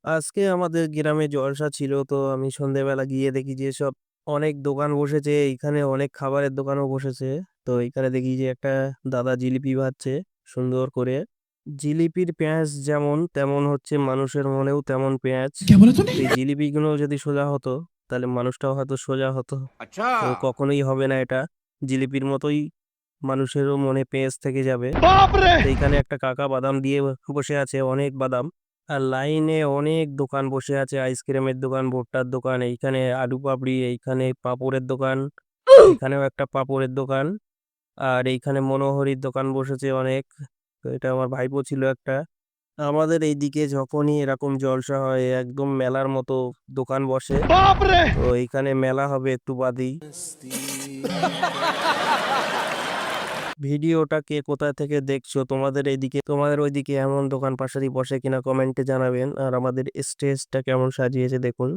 আজকে আমাদের গ্রামে জলসা ছিল, তো আমি সন্ধ্যেবেলা গিয়ে দেখি যে সব অনেক দোকান বসেছে, এইখানে অনেক খাবারের দোকানও বসেছে। তো এখানে দেখি যে একটা দাদা জিলিপি ভাজছে সুন্দর করে। জিলিপির পেঁয়াজ যেমন তেমন হচ্ছে মানুষের মনেও তেমন পেঁয়াজ। क्या बोला तूने? তো এই জিলিপিগুলো যদি সোজা হতো তাহলে মানুষটাও হয়তো সোজা হতো। अच्छा। তো কখনোই হবে না এটা, জিলিপির মতোই মানুষেরও মনে পেঁয়াজ থেকে যাবে। बाप रे। তো এইখানে একটা কাকা বাদাম দিয়ে বসে আছে, অনেক বাদাম। আর লাইনে অনেক দোকান বসে আছে, আইসক্রিমের দোকান, ভুট্টার দোকান, এইখানে আলু পাপড়ি, এইখানে পাঁপড়ের দোকান, এখানেও একটা পাঁপড়ের দোকান। আর এইখানে মনোহরির দোকান বসেছে অনেক। তো এটা আমার ভাইপো ছিল একটা। আমাদের এইদিকে যখনই এরকম জলসা হয় একদম মেলার মতো দোকান বসে। बाप रे। তো এইখানে মেলা হবে একটু বাদেই। ভিডিওটা কে কোথা থেকে দেখছো, তোমাদের এইদিকে তোমাদের ওইদিকে এমন দোকান পাশারি বসে কিনা কমেন্টে জানাবেন। আর আমাদের স্টেজটা কেমন সাজিয়েছে দেখুন।